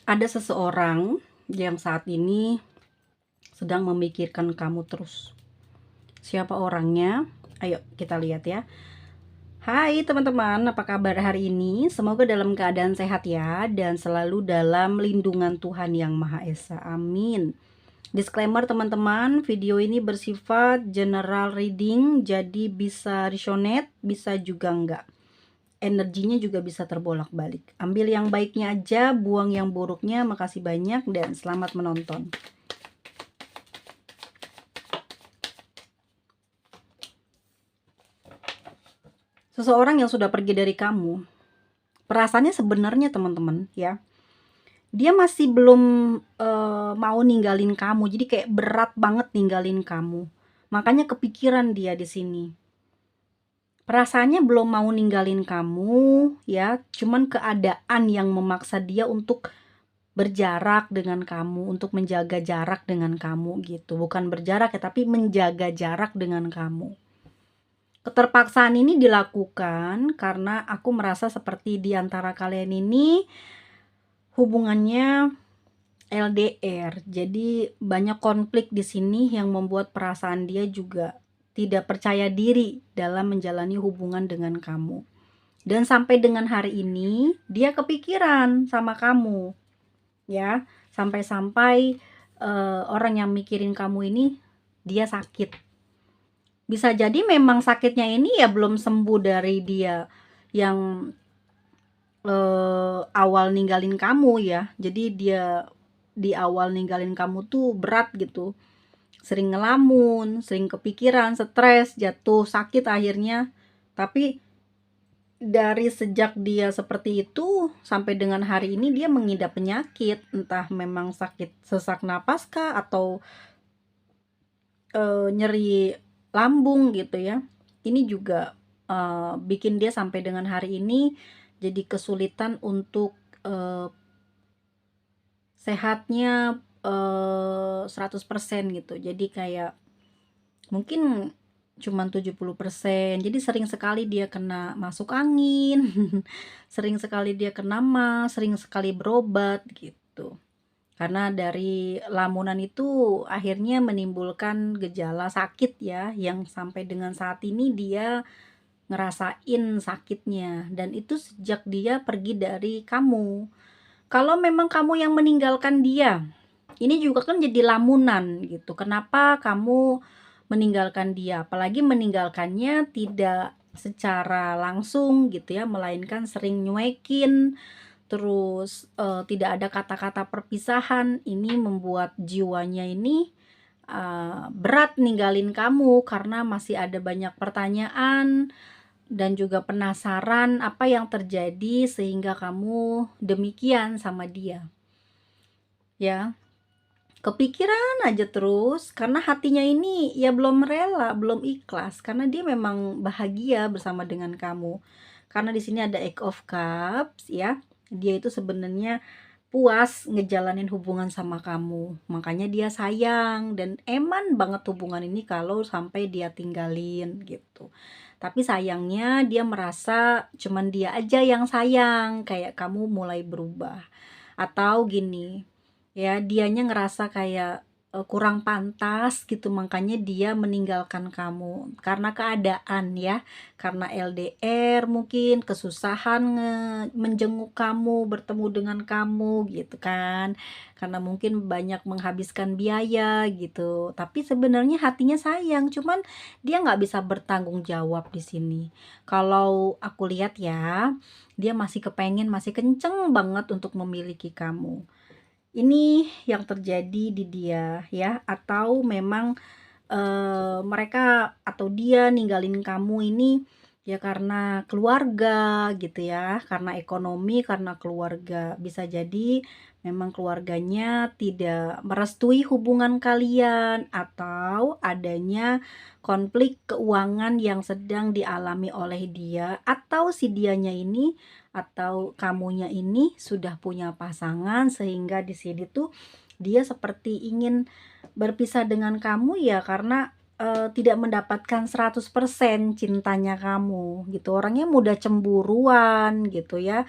Ada seseorang yang saat ini sedang memikirkan kamu terus. Siapa orangnya? Ayo kita lihat ya. Hai teman-teman, apa kabar hari ini? Semoga dalam keadaan sehat ya dan selalu dalam lindungan Tuhan Yang Maha Esa. Amin. Disclaimer teman-teman, video ini bersifat general reading, jadi bisa resonate, bisa juga enggak. Energinya juga bisa terbolak-balik. Ambil yang baiknya aja, buang yang buruknya. Makasih banyak dan selamat menonton. Seseorang yang sudah pergi dari kamu, perasaannya sebenarnya teman-teman ya, dia masih belum mau ninggalin kamu. Jadi kayak berat banget ninggalin kamu. Makanya kepikiran dia di sini. Perasaannya belum mau ninggalin kamu ya, cuman keadaan yang memaksa dia untuk berjarak dengan kamu, untuk menjaga jarak dengan kamu gitu. Bukan berjarak ya, tapi menjaga jarak dengan kamu. Keterpaksaan ini dilakukan karena aku merasa seperti di antara kalian ini hubungannya LDR. Jadi banyak konflik di sini yang membuat perasaan dia juga tidak percaya diri dalam menjalani hubungan dengan kamu. Dan sampai dengan hari ini dia kepikiran sama kamu. Ya, sampai-sampai orang yang mikirin kamu ini dia sakit. Bisa jadi memang sakitnya ini ya belum sembuh dari dia yang awal ninggalin kamu ya. Jadi dia di awal ninggalin kamu tuh berat gitu. Sering ngelamun, sering kepikiran, stres, jatuh sakit akhirnya. Tapi dari sejak dia seperti itu sampai dengan hari ini dia mengidap penyakit, entah memang sakit sesak napas kah atau nyeri lambung gitu ya. Ini juga bikin dia sampai dengan hari ini jadi kesulitan untuk sehatnya 100% gitu. Jadi kayak mungkin cuman 70%. Jadi sering sekali dia kena masuk angin, sering sekali dia kena MAS, sering sekali berobat gitu. Karena dari lamunan itu akhirnya menimbulkan gejala sakit ya, yang sampai dengan saat ini dia ngerasain sakitnya, dan itu sejak dia pergi dari kamu. Kalau memang kamu yang meninggalkan dia, ini juga kan jadi lamunan gitu. Kenapa kamu meninggalkan dia? Apalagi meninggalkannya tidak secara langsung gitu ya, melainkan sering nyuekin, terus tidak ada kata-kata perpisahan. Ini membuat jiwanya ini berat ninggalin kamu karena masih ada banyak pertanyaan dan juga penasaran apa yang terjadi sehingga kamu demikian sama dia ya. Kepikiran aja terus karena hatinya ini ya belum rela, belum ikhlas karena dia memang bahagia bersama dengan kamu. Karena di sini ada Eight of Cups ya. Dia itu sebenarnya puas ngejalanin hubungan sama kamu. Makanya dia sayang dan eman banget hubungan ini kalau sampai dia tinggalin gitu. Tapi sayangnya dia merasa cuman dia aja yang sayang, kayak kamu mulai berubah. Atau gini, ya dianya ngerasa kayak kurang pantas gitu, makanya dia meninggalkan kamu karena keadaan ya, karena LDR mungkin kesusahan menjenguk kamu, bertemu dengan kamu gitu kan, karena mungkin banyak menghabiskan biaya gitu. Tapi sebenarnya hatinya sayang, cuman dia nggak bisa bertanggung jawab di sini. Kalau aku lihat ya, dia masih kepengen, masih kenceng banget untuk memiliki kamu. Ini yang terjadi di dia ya, atau memang mereka atau dia ninggalin kamu ini ya karena keluarga gitu ya, karena ekonomi, karena keluarga. Bisa jadi memang keluarganya tidak merestui hubungan kalian atau adanya konflik keuangan yang sedang dialami oleh dia, atau si dianya ini atau kamunya ini sudah punya pasangan sehingga di sini tuh dia seperti ingin berpisah dengan kamu ya karena tidak mendapatkan 100% cintanya kamu gitu. Orangnya mudah cemburuan gitu ya.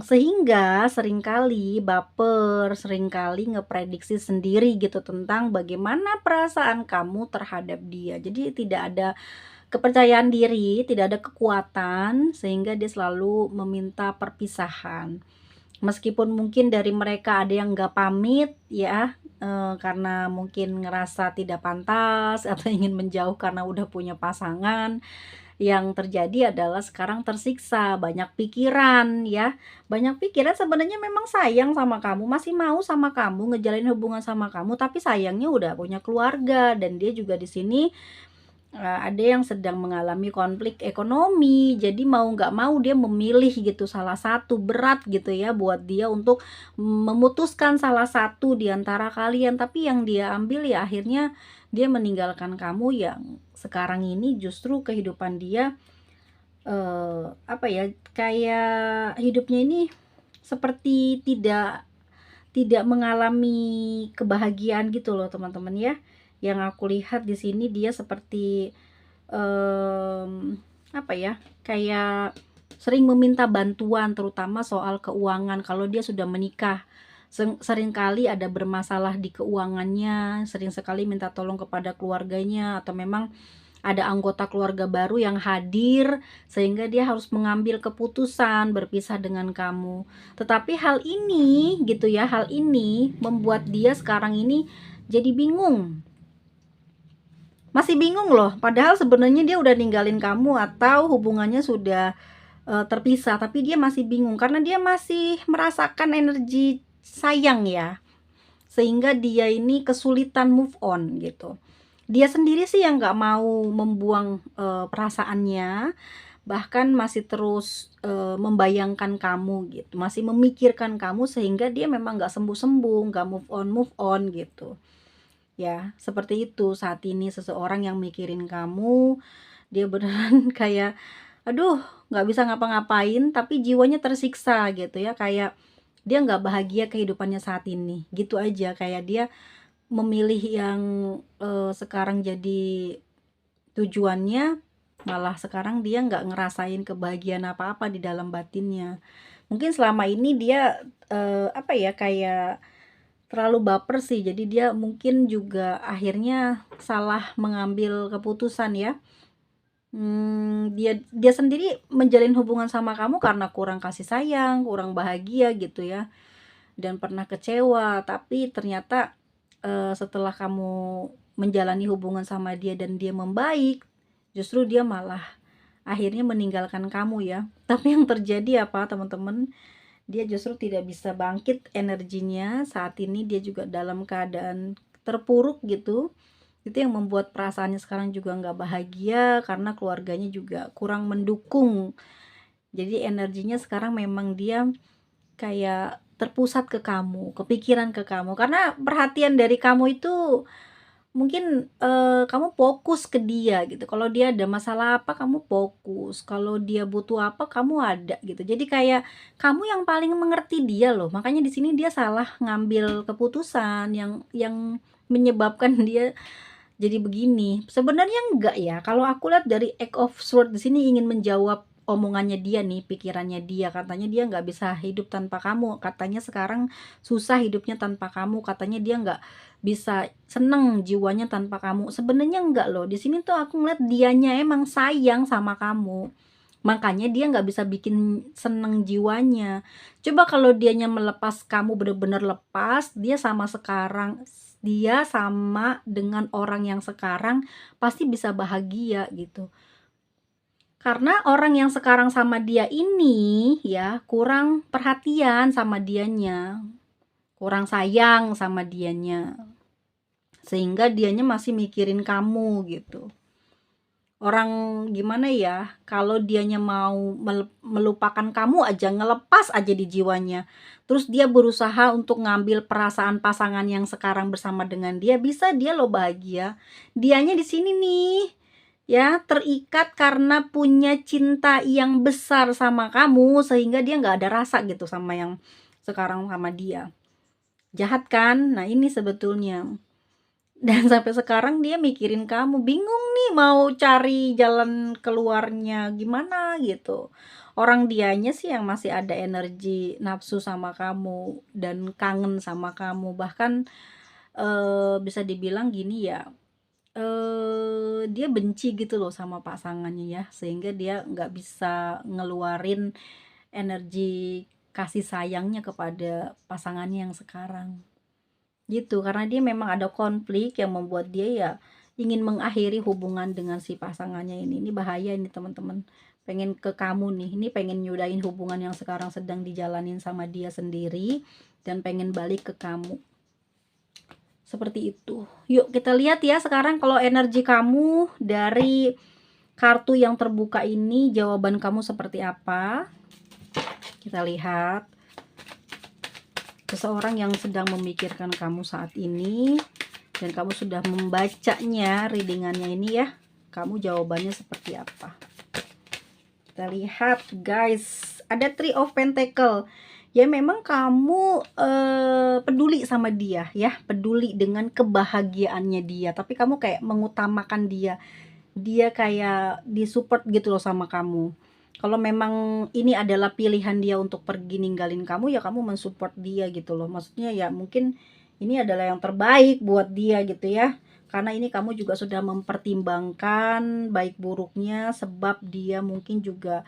Sehingga seringkali baper, seringkali ngeprediksi sendiri gitu tentang bagaimana perasaan kamu terhadap dia. Jadi tidak ada kepercayaan diri, tidak ada kekuatan, sehingga dia selalu meminta perpisahan. Meskipun mungkin dari mereka ada yang nggak pamit ya, karena mungkin ngerasa tidak pantas atau ingin menjauh karena udah punya pasangan, yang terjadi adalah sekarang tersiksa, banyak pikiran ya, banyak pikiran sebenarnya memang sayang sama kamu, masih mau sama kamu, ngejalin hubungan sama kamu, tapi sayangnya udah punya keluarga dan dia juga di sini ada yang sedang mengalami konflik ekonomi, jadi mau nggak mau dia memilih gitu salah satu, berat gitu ya buat dia untuk memutuskan salah satu di antara kalian, tapi yang dia ambil ya akhirnya dia meninggalkan kamu yang sekarang ini justru kehidupan dia, apa ya, kayak hidupnya ini seperti tidak tidak mengalami kebahagiaan gitu loh teman-teman ya. Yang aku lihat di sini dia seperti, apa ya, kayak sering meminta bantuan terutama soal keuangan kalau dia sudah menikah. Seringkali ada bermasalah di keuangannya, sering sekali minta tolong kepada keluarganya atau memang ada anggota keluarga baru yang hadir sehingga dia harus mengambil keputusan berpisah dengan kamu. Tetapi hal ini gitu ya, hal ini membuat dia sekarang ini jadi bingung. Masih bingung loh, padahal sebenarnya dia udah ninggalin kamu atau hubungannya sudah terpisah, tapi dia masih bingung karena dia masih merasakan energi sayang ya. Sehingga dia ini kesulitan move on gitu. Dia sendiri sih yang nggak mau membuang, perasaannya, bahkan masih terus, membayangkan kamu gitu, masih memikirkan kamu sehingga dia memang nggak sembuh-sembuh, nggak move on gitu. Ya, seperti itu saat ini seseorang yang mikirin kamu, dia beneran kayak, aduh nggak bisa ngapa-ngapain tapi jiwanya tersiksa gitu ya, kayak dia nggak bahagia kehidupannya saat ini, gitu aja. Kayak dia memilih yang, sekarang jadi tujuannya, malah sekarang dia nggak ngerasain kebahagiaan apa-apa di dalam batinnya. Mungkin selama ini dia, apa ya, kayak terlalu baper sih, jadi dia mungkin juga akhirnya salah mengambil keputusan ya. Dia dia sendiri menjalin hubungan sama kamu karena kurang kasih sayang, kurang bahagia gitu ya, dan pernah kecewa, tapi ternyata, setelah kamu menjalani hubungan sama dia dan dia membaik, justru dia malah akhirnya meninggalkan kamu ya. Tapi yang terjadi apa teman-teman, dia justru tidak bisa bangkit energinya, saat ini dia juga dalam keadaan terpuruk gitu. Itu yang membuat perasaannya sekarang juga nggak bahagia karena keluarganya juga kurang mendukung. Jadi energinya sekarang memang dia kayak terpusat ke kamu, kepikiran ke kamu, karena perhatian dari kamu itu mungkin, kamu fokus ke dia gitu, kalau dia ada masalah apa kamu fokus, kalau dia butuh apa kamu ada gitu. Jadi kayak kamu yang paling mengerti dia loh, makanya di sini dia salah ngambil keputusan yang menyebabkan dia jadi begini. Sebenarnya enggak ya, kalau aku lihat dari Eight of Swords di sini ingin menjawab omongannya dia nih, pikirannya dia, katanya dia nggak bisa hidup tanpa kamu, katanya sekarang susah hidupnya tanpa kamu, katanya dia nggak bisa seneng jiwanya tanpa kamu. Sebenarnya enggak loh, di sini tuh aku ngeliat dianya emang sayang sama kamu. Makanya dia nggak bisa bikin seneng jiwanya. Coba kalau dianya melepas kamu bener-bener lepas, dia sama dengan orang yang sekarang pasti bisa bahagia gitu. Karena orang yang sekarang sama dia ini ya kurang perhatian sama dianya, kurang sayang sama dianya. Sehingga dianya masih mikirin kamu gitu. Orang gimana ya, kalau dianya mau melupakan kamu aja, ngelepas aja di jiwanya, terus dia berusaha untuk ngambil perasaan pasangan yang sekarang bersama dengan dia, bisa dia loh bahagia. Dianya di sini nih, ya terikat karena punya cinta yang besar sama kamu, sehingga dia nggak ada rasa gitu sama yang sekarang sama dia. Jahat kan? Nah ini sebetulnya. Dan sampai sekarang dia mikirin kamu, bingung nih mau cari jalan keluarnya gimana gitu. orang dianya sih yang masih ada energi nafsu sama kamu dan kangen sama kamu. Bahkan, bisa dibilang gini ya, dia benci gitu loh sama pasangannya ya, sehingga dia nggak bisa ngeluarin energi kasih sayangnya kepada pasangannya yang sekarang. Gitu, karena dia memang ada konflik yang membuat dia ya ingin mengakhiri hubungan dengan si pasangannya ini. Ini bahaya ini teman-teman. Pengen ke kamu nih, ini pengen nyudahin hubungan yang sekarang sedang dijalanin sama dia sendiri dan pengen balik ke kamu. Seperti itu. Yuk kita lihat ya sekarang kalau energi kamu dari kartu yang terbuka ini, jawaban kamu seperti apa? Kita lihat. Seseorang yang sedang memikirkan kamu saat ini dan kamu sudah membacanya readingannya ini ya, kamu jawabannya seperti apa? Kita lihat guys, ada Three of Pentacle. Ya memang kamu peduli sama dia ya, peduli dengan kebahagiaannya dia, tapi kamu kayak mengutamakan dia. Dia kayak disupport gitu loh sama kamu. Kalau memang ini adalah pilihan dia untuk pergi ninggalin kamu, ya kamu mensupport dia gitu loh. Maksudnya ya mungkin ini adalah yang terbaik buat dia gitu ya. Karena ini kamu juga sudah mempertimbangkan baik buruknya, sebab dia mungkin juga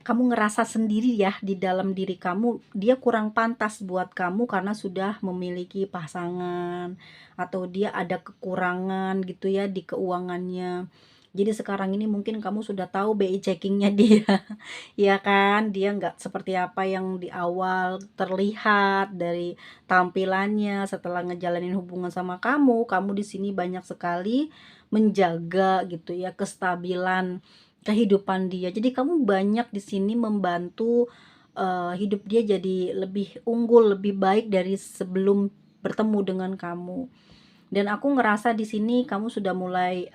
kamu ngerasa sendiri ya di dalam diri kamu dia kurang pantas buat kamu karena sudah memiliki pasangan atau dia ada kekurangan gitu ya di keuangannya. Jadi sekarang ini mungkin kamu sudah tahu BI checkingnya dia, ya kan? Dia nggak seperti apa yang di awal terlihat dari tampilannya setelah ngejalanin hubungan sama kamu. Kamu di sini banyak sekali menjaga gitu ya kestabilan kehidupan dia. Jadi kamu banyak di sini membantu hidup dia jadi lebih unggul, lebih baik dari sebelum bertemu dengan kamu. Dan aku ngerasa di sini kamu sudah mulai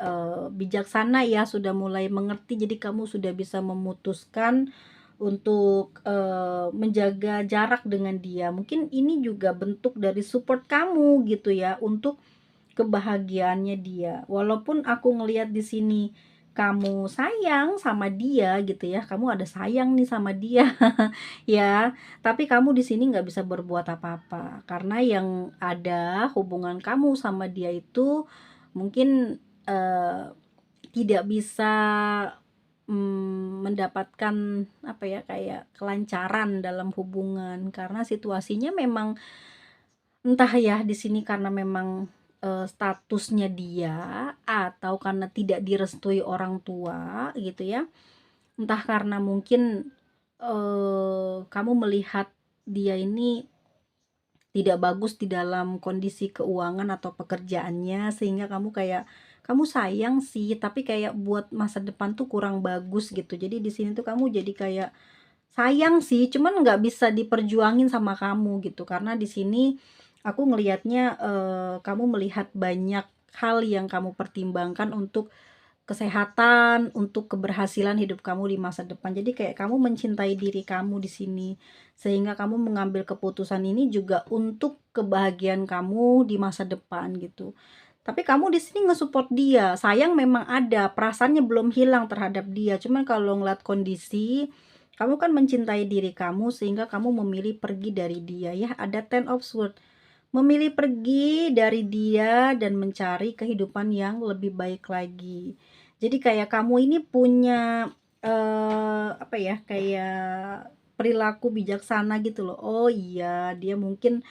bijaksana ya, sudah mulai mengerti. Jadi kamu sudah bisa memutuskan untuk menjaga jarak dengan dia. Mungkin ini juga bentuk dari support kamu gitu ya untuk kebahagiaannya dia. Walaupun aku ngelihat di sini kamu sayang sama dia gitu ya, kamu ada sayang nih sama dia ya, tapi kamu di sini nggak bisa berbuat apa-apa karena yang ada hubungan kamu sama dia itu mungkin tidak bisa mendapatkan apa ya kayak kelancaran dalam hubungan karena situasinya memang entah ya di sini karena memang statusnya dia atau karena tidak direstui orang tua gitu ya. Entah karena mungkin kamu melihat dia ini tidak bagus di dalam kondisi keuangan atau pekerjaannya sehingga kamu kayak kamu sayang sih tapi kayak buat masa depan tuh kurang bagus gitu. Jadi di sini tuh kamu jadi kayak sayang sih, cuman nggak bisa diperjuangin sama kamu gitu. Karena di sini aku ngelihatnya kamu melihat banyak hal yang kamu pertimbangkan untuk kesehatan, untuk keberhasilan hidup kamu di masa depan. Jadi kayak kamu mencintai diri kamu di sini. Sehingga kamu mengambil keputusan ini juga untuk kebahagiaan kamu di masa depan gitu. Tapi kamu di sini nge-support dia. Sayang memang ada, perasaannya belum hilang terhadap dia. Cuman kalau ngeliat kondisi, kamu kan mencintai diri kamu sehingga kamu memilih pergi dari dia ya. Ada Ten of Swords. Memilih pergi dari dia dan mencari kehidupan yang lebih baik lagi. Jadi kayak kamu ini punya apa ya, kayak perilaku bijaksana gitu loh. Oh iya, dia mungkin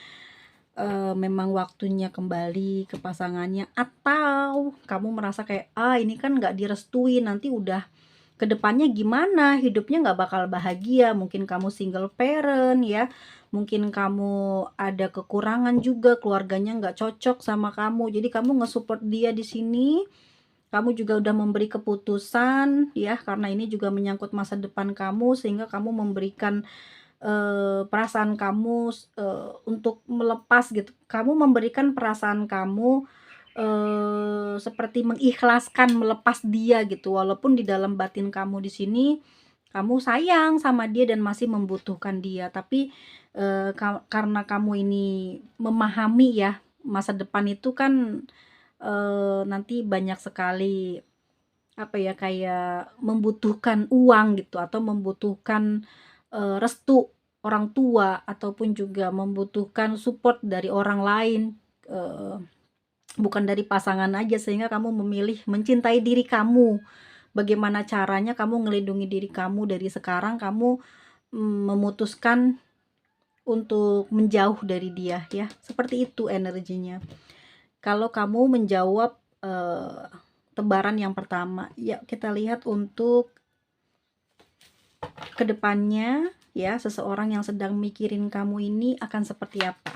memang waktunya kembali ke pasangannya atau kamu merasa kayak ini kan nggak direstui nanti udah kedepannya gimana hidupnya nggak bakal bahagia, mungkin kamu single parent ya, mungkin kamu ada kekurangan juga keluarganya nggak cocok sama kamu, jadi kamu nge-support dia di sini. Kamu juga udah memberi keputusan ya karena ini juga menyangkut masa depan kamu sehingga kamu memberikan perasaan kamu untuk melepas gitu. Kamu memberikan perasaan kamu seperti mengikhlaskan melepas dia gitu. Walaupun di dalam batin kamu di sini kamu sayang sama dia dan masih membutuhkan dia. Tapi karena kamu ini memahami ya masa depan itu kan nanti banyak sekali apa ya, kayak membutuhkan uang gitu atau membutuhkan, restu orang tua ataupun juga membutuhkan support dari orang lain, eee, bukan dari pasangan aja sehingga kamu memilih mencintai diri kamu. Bagaimana caranya kamu ngelindungi diri kamu dari sekarang kamu, memutuskan untuk menjauh dari dia ya, seperti itu energinya. Kalau kamu menjawab, tebaran yang pertama, ya kita lihat untuk kedepannya ya, seseorang yang sedang mikirin kamu ini akan seperti apa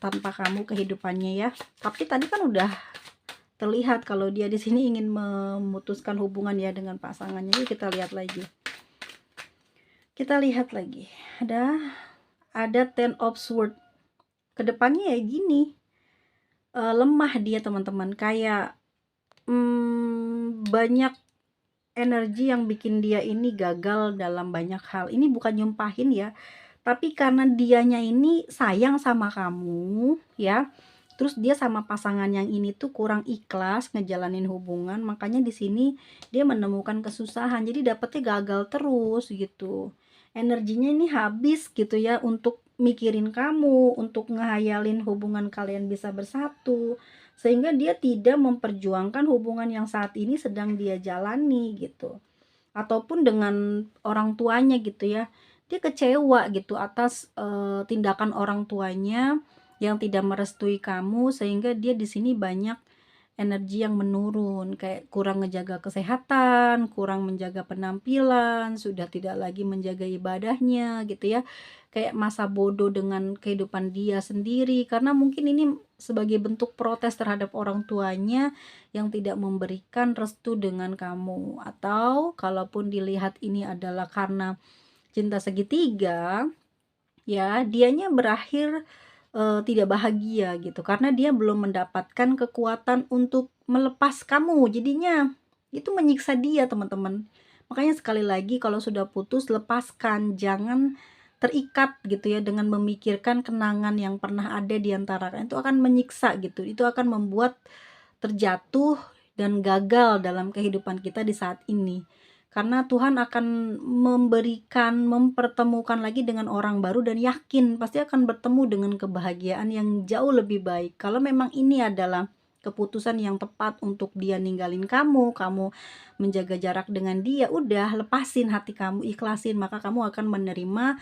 tanpa kamu kehidupannya ya. Tapi tadi kan udah terlihat kalau dia di sini ingin memutuskan hubungan ya dengan pasangannya. Jadi kita lihat lagi. Kita lihat lagi. Ada Ten of Swords. Kedepannya ya gini, lemah dia teman-teman, kayak banyak energi yang bikin dia ini gagal dalam banyak hal. Ini bukan nyumpahin ya, tapi karena dianya ini sayang sama kamu ya. Terus dia sama pasangan yang ini tuh kurang ikhlas ngejalanin hubungan, makanya di sini dia menemukan kesusahan. Jadi dapetnya gagal terus gitu. Energinya ini habis gitu ya untuk mikirin kamu, untuk ngehayalin hubungan kalian bisa bersatu, sehingga dia tidak memperjuangkan hubungan yang saat ini sedang dia jalani gitu. Ataupun dengan orang tuanya gitu ya. Dia kecewa gitu atas, tindakan orang tuanya yang tidak merestui kamu sehingga dia di sini banyak energi yang menurun, kayak kurang ngejaga kesehatan, kurang menjaga penampilan, sudah tidak lagi menjaga ibadahnya gitu ya. Kayak masa bodoh dengan kehidupan dia sendiri karena mungkin ini sebagai bentuk protes terhadap orang tuanya yang tidak memberikan restu dengan kamu. Atau kalaupun dilihat ini adalah karena cinta segitiga, ya dianya berakhir tidak bahagia gitu karena dia belum mendapatkan kekuatan untuk melepas kamu, jadinya itu menyiksa dia teman-teman. Makanya sekali lagi kalau sudah putus lepaskan, jangan terikat gitu ya dengan memikirkan kenangan yang pernah ada di antara kalian, itu akan menyiksa gitu, itu akan membuat terjatuh dan gagal dalam kehidupan kita di saat ini. Karena Tuhan akan mempertemukan lagi dengan orang baru dan yakin pasti akan bertemu dengan kebahagiaan yang jauh lebih baik. Kalau memang ini adalah keputusan yang tepat untuk dia ninggalin kamu, kamu menjaga jarak dengan dia, udah lepasin hati kamu, ikhlasin, maka kamu akan menerima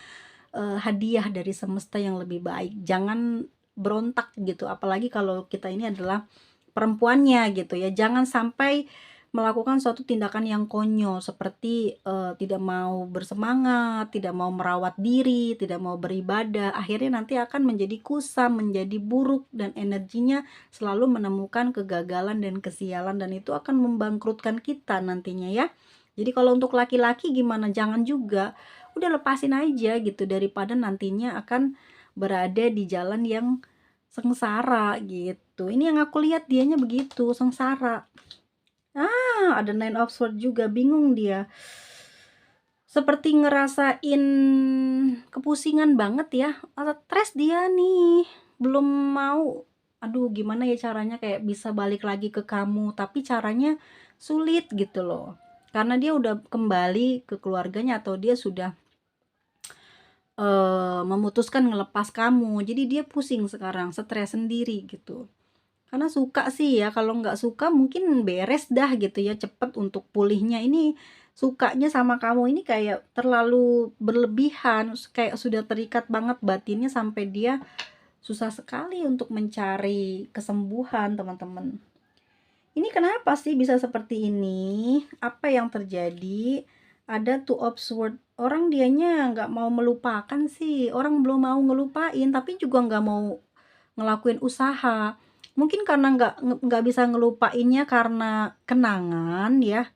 hadiah dari semesta yang lebih baik. Jangan berontak gitu, apalagi kalau kita ini adalah perempuannya gitu ya. Jangan sampai melakukan suatu tindakan yang konyol seperti, tidak mau bersemangat, tidak mau merawat diri, tidak mau beribadah, akhirnya nanti akan menjadi kusam, menjadi buruk dan energinya selalu menemukan kegagalan dan kesialan dan itu akan membangkrutkan kita nantinya ya. Jadi kalau untuk laki-laki gimana? Jangan juga, udah lepasin aja gitu daripada nantinya akan berada di jalan yang sengsara gitu. Ini yang aku lihat dianya begitu, sengsara. Ada Nine of Swords juga, bingung dia. Seperti ngerasain kepusingan banget ya, stres dia nih, belum mau, aduh gimana ya caranya kayak bisa balik lagi ke kamu, tapi caranya sulit gitu loh. Karena dia udah kembali ke keluarganya atau dia sudah memutuskan ngelepas kamu, jadi dia pusing sekarang, stres sendiri gitu. Karena suka sih ya, kalau nggak suka mungkin beres dah gitu ya, cepet untuk pulihnya. Ini sukanya sama kamu ini kayak terlalu berlebihan, kayak sudah terikat banget batinnya sampai dia susah sekali untuk mencari kesembuhan, teman-teman. Ini kenapa sih bisa seperti ini? Apa yang terjadi? Ada Two of Swords. Orang dianya nggak mau melupakan sih. Orang belum mau ngelupain, tapi juga nggak mau ngelakuin usaha. Mungkin karena nggak bisa ngelupainnya karena kenangan ya.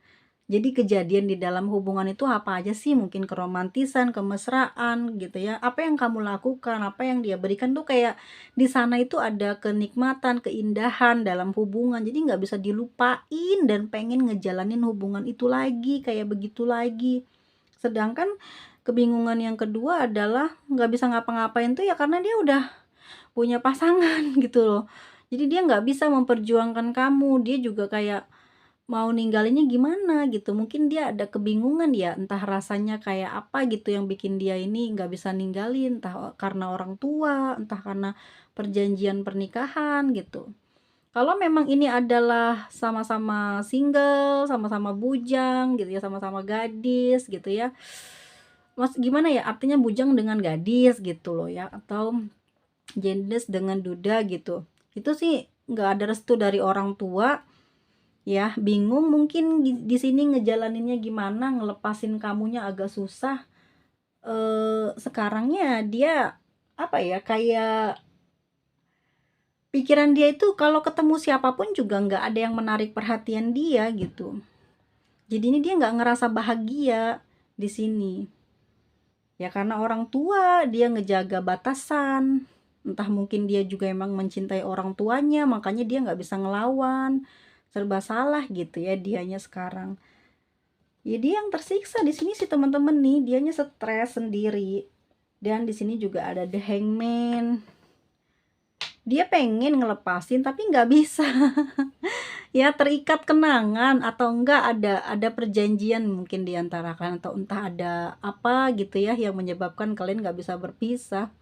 Jadi kejadian di dalam hubungan itu apa aja sih? Mungkin keromantisan, kemesraan gitu ya. Apa yang kamu lakukan, apa yang dia berikan tuh kayak di sana itu ada kenikmatan, keindahan dalam hubungan. Jadi nggak bisa dilupain dan pengen ngejalanin hubungan itu lagi, kayak begitu lagi. Sedangkan kebingungan yang kedua adalah nggak bisa ngapa-ngapain tuh ya karena dia udah punya pasangan gitu loh. Jadi dia nggak bisa memperjuangkan kamu. Dia juga kayak mau ninggalinnya gimana gitu. Mungkin dia ada kebingungan ya, entah rasanya kayak apa gitu yang bikin dia ini nggak bisa ninggalin, entah karena orang tua, entah karena perjanjian pernikahan gitu. Kalau memang ini adalah sama-sama single, sama-sama bujang gitu ya, sama-sama gadis gitu ya. Gimana ya, artinya bujang dengan gadis gitu loh ya, atau jendes dengan duda gitu. Itu sih nggak ada restu dari orang tua ya, bingung mungkin di sini ngejalaninnya gimana, ngelepasin kamunya agak susah. Sekarangnya dia apa ya, kayak pikiran dia itu kalau ketemu siapapun juga nggak ada yang menarik perhatian dia gitu. Jadi ini dia nggak ngerasa bahagia di sini. Ya karena orang tua dia ngejaga batasan. Entah mungkin dia juga emang mencintai orang tuanya, makanya dia nggak bisa ngelawan. Serba salah gitu ya dianya sekarang. Ya dia yang tersiksa di sini sih teman-teman nih, dianya stres sendiri. Dan di sini juga ada The Hangman. Dia pengen ngelepasin tapi nggak bisa. Ya terikat kenangan atau enggak ada perjanjian mungkin di antara kalian, atau entah ada apa gitu ya yang menyebabkan kalian nggak bisa berpisah.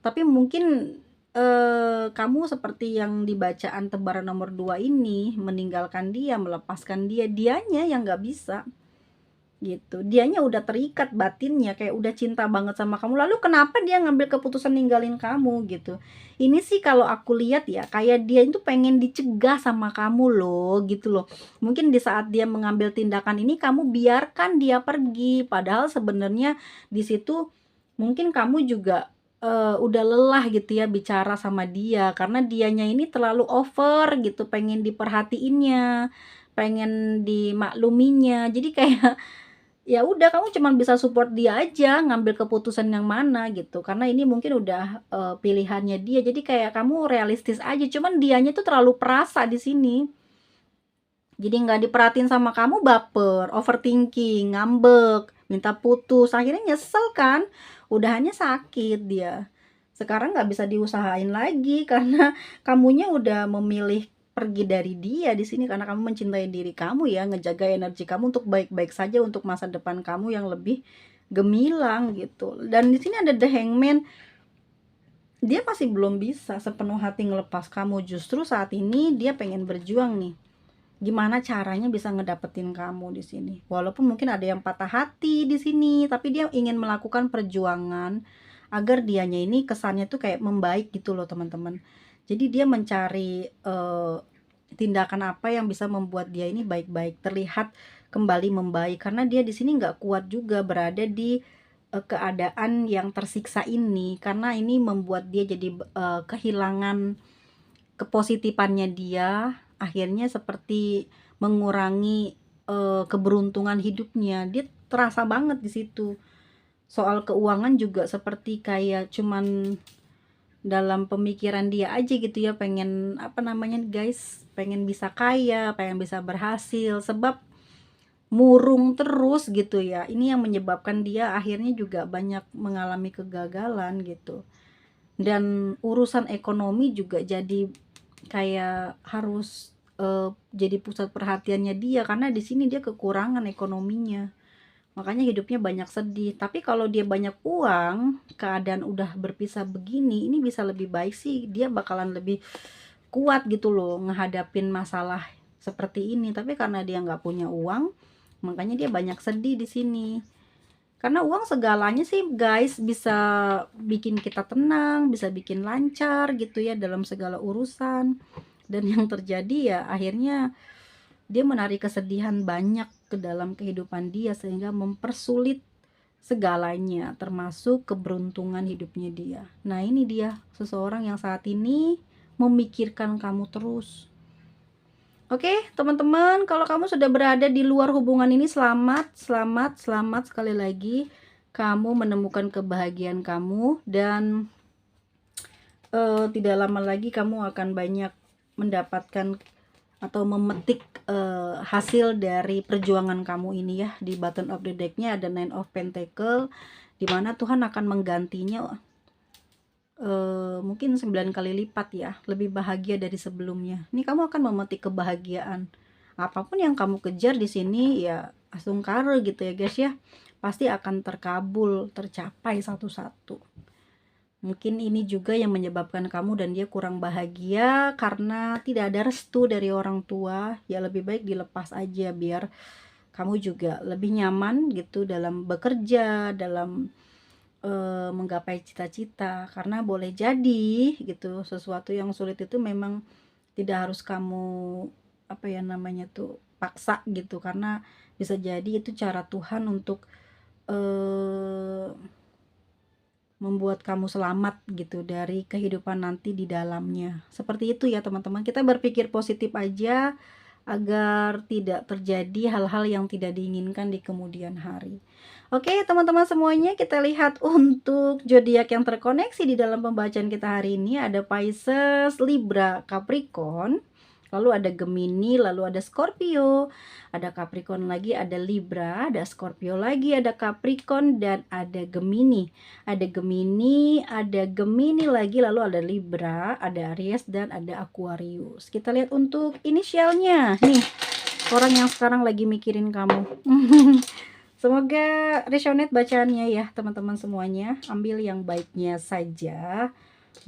Tapi mungkin kamu seperti yang di bacaan tebaran nomor 2 ini, meninggalkan dia, melepaskan dia, dianya yang nggak bisa gitu. Dianya udah terikat batinnya, kayak udah cinta banget sama kamu, lalu kenapa dia ngambil keputusan ninggalin kamu gitu. Ini sih kalau aku lihat ya, kayak dia itu pengen dicegah sama kamu loh gitu loh. Mungkin di saat dia mengambil tindakan ini kamu biarkan dia pergi, padahal sebenarnya di situ mungkin kamu juga udah lelah gitu ya bicara sama dia, karena dianya ini terlalu over gitu, pengen diperhatiinnya, pengen dimakluminya. Jadi kayak ya udah kamu cuman bisa support dia aja ngambil keputusan yang mana gitu, karena ini mungkin udah pilihannya dia. Jadi kayak kamu realistis aja, cuman dianya tuh terlalu perasa di sini. Jadi nggak diperhatiin sama kamu, baper, overthinking, ngambek, minta putus, akhirnya nyesel kan, udahannya sakit dia. Sekarang nggak bisa diusahain lagi karena kamunya udah memilih pergi dari dia di sini, karena kamu mencintai diri kamu ya, ngejaga energi kamu untuk baik-baik saja, untuk masa depan kamu yang lebih gemilang gitu. Dan di sini ada The Hangman, dia masih belum bisa sepenuh hati ngelepas kamu, justru saat ini dia pengen berjuang nih. Gimana caranya bisa ngedapetin kamu di sini? Walaupun mungkin ada yang patah hati di sini, tapi dia ingin melakukan perjuangan agar dianya ini kesannya tuh kayak membaik gitu loh teman-teman. Jadi dia mencari tindakan apa yang bisa membuat dia ini baik-baik, terlihat kembali membaik, karena dia di sini nggak kuat juga berada di keadaan yang tersiksa ini, karena ini membuat dia jadi kehilangan kepositifannya dia, akhirnya seperti mengurangi keberuntungan hidupnya. Dia terasa banget di situ. Soal keuangan juga seperti kayak cuman dalam pemikiran dia aja gitu ya, pengen apa namanya guys, pengen bisa kaya, pengen bisa berhasil, sebab murung terus gitu ya. Ini yang menyebabkan dia akhirnya juga banyak mengalami kegagalan gitu. Dan urusan ekonomi juga jadi kayak harus jadi pusat perhatiannya dia, karena di sini dia kekurangan ekonominya. Makanya hidupnya banyak sedih. Tapi kalau dia banyak uang, keadaan udah berpisah begini, ini bisa lebih baik sih. Dia bakalan lebih kuat gitu loh ngehadapin masalah seperti ini. Tapi karena dia nggak punya uang, makanya dia banyak sedih di sini. Karena uang segalanya sih guys, bisa bikin kita tenang, bisa bikin lancar gitu ya dalam segala urusan. Dan yang terjadi ya akhirnya dia menarik kesedihan banyak ke dalam kehidupan dia, sehingga mempersulit segalanya termasuk keberuntungan hidupnya dia. Nah ini dia seseorang yang saat ini memikirkan kamu terus. Oke teman-teman, kalau kamu sudah berada di luar hubungan ini, selamat, selamat, selamat sekali lagi. Kamu menemukan kebahagiaan kamu, dan tidak lama lagi kamu akan banyak mendapatkan atau memetik hasil dari perjuangan kamu ini ya. Di bottom of the deck-nya ada Nine of Pentacle, dimana Tuhan akan menggantinya mungkin 9 kali lipat ya, lebih bahagia dari sebelumnya. Ini kamu akan memetik kebahagiaan Apapun yang kamu kejar di sini ya asungkara gitu ya guys ya, pasti akan terkabul, tercapai satu-satu. Mungkin ini juga yang menyebabkan kamu dan dia kurang bahagia karena tidak ada restu dari orang tua. Ya lebih baik dilepas aja biar kamu juga lebih nyaman gitu dalam bekerja, dalam menggapai cita-cita. Karena boleh jadi gitu, sesuatu yang sulit itu memang tidak harus kamu apa ya namanya tuh paksa gitu, karena bisa jadi itu cara Tuhan untuk eh, membuat kamu selamat gitu dari kehidupan nanti di dalamnya. Seperti itu ya teman-teman. Kita berpikir positif aja agar tidak terjadi hal-hal yang tidak diinginkan di kemudian hari. Oke, teman-teman semuanya, kita lihat untuk zodiak yang terkoneksi di dalam pembacaan kita hari ini ada Pisces, Libra, Capricorn, lalu ada Gemini, lalu ada Scorpio, ada Capricorn lagi, ada Libra, ada Scorpio lagi, ada Capricorn, dan ada Gemini. Ada Gemini, ada Gemini lagi, lalu ada Libra, ada Aries, dan ada Aquarius. Kita lihat untuk inisialnya. Nih, orang yang sekarang lagi mikirin kamu. Semoga resonate bacaannya ya teman-teman semuanya. Ambil yang baiknya saja,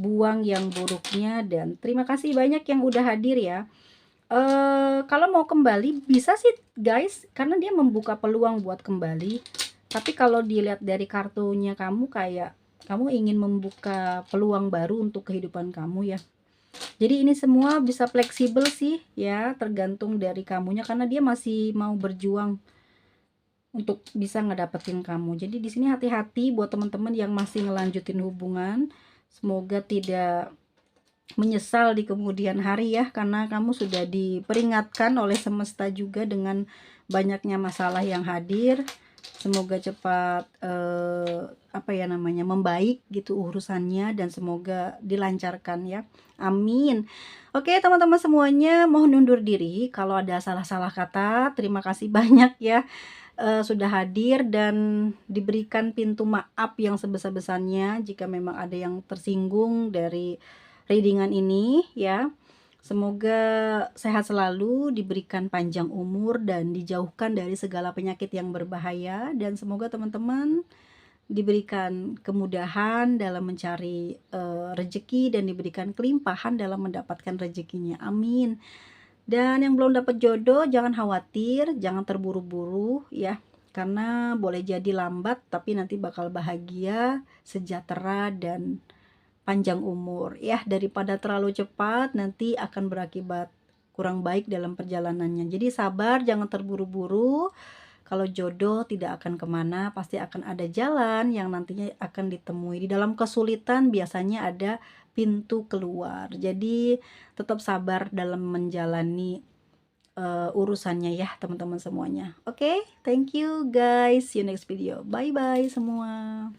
buang yang buruknya, dan terima kasih banyak yang udah hadir ya. Kalau mau kembali bisa sih guys, karena dia membuka peluang buat kembali. Tapi kalau dilihat dari kartunya kamu, kayak kamu ingin membuka peluang baru untuk kehidupan kamu ya. Jadi ini semua bisa fleksibel sih ya, tergantung dari kamunya, karena dia masih mau berjuang untuk bisa ngedapetin kamu. Jadi di sini hati-hati buat teman-teman yang masih ngelanjutin hubungan. Semoga tidak menyesal di kemudian hari ya, karena kamu sudah diperingatkan oleh semesta juga dengan banyaknya masalah yang hadir. Semoga cepat apa ya namanya, membaik gitu urusannya, dan semoga dilancarkan ya, amin. Oke teman-teman semuanya, mohon undur diri kalau ada salah-salah kata. Terima kasih banyak ya sudah hadir dan diberikan pintu maaf yang sebesar-besarnya jika memang ada yang tersinggung dari readingan ini ya. Semoga sehat selalu, diberikan panjang umur, dan dijauhkan dari segala penyakit yang berbahaya. Dan semoga teman-teman diberikan kemudahan dalam mencari rezeki, dan diberikan kelimpahan dalam mendapatkan rezekinya, amin. Dan yang belum dapat jodoh jangan khawatir, jangan terburu-buru ya, karena boleh jadi lambat tapi nanti bakal bahagia, sejahtera, dan panjang umur ya, daripada terlalu cepat nanti akan berakibat kurang baik dalam perjalanannya. Jadi sabar, jangan terburu-buru. Kalau jodoh tidak akan kemana, pasti akan ada jalan yang nantinya akan ditemui. Di dalam kesulitan biasanya ada pintu keluar. Jadi tetap sabar dalam menjalani urusannya ya teman-teman semuanya. Oke, thank you guys. See you next video. Bye bye semua.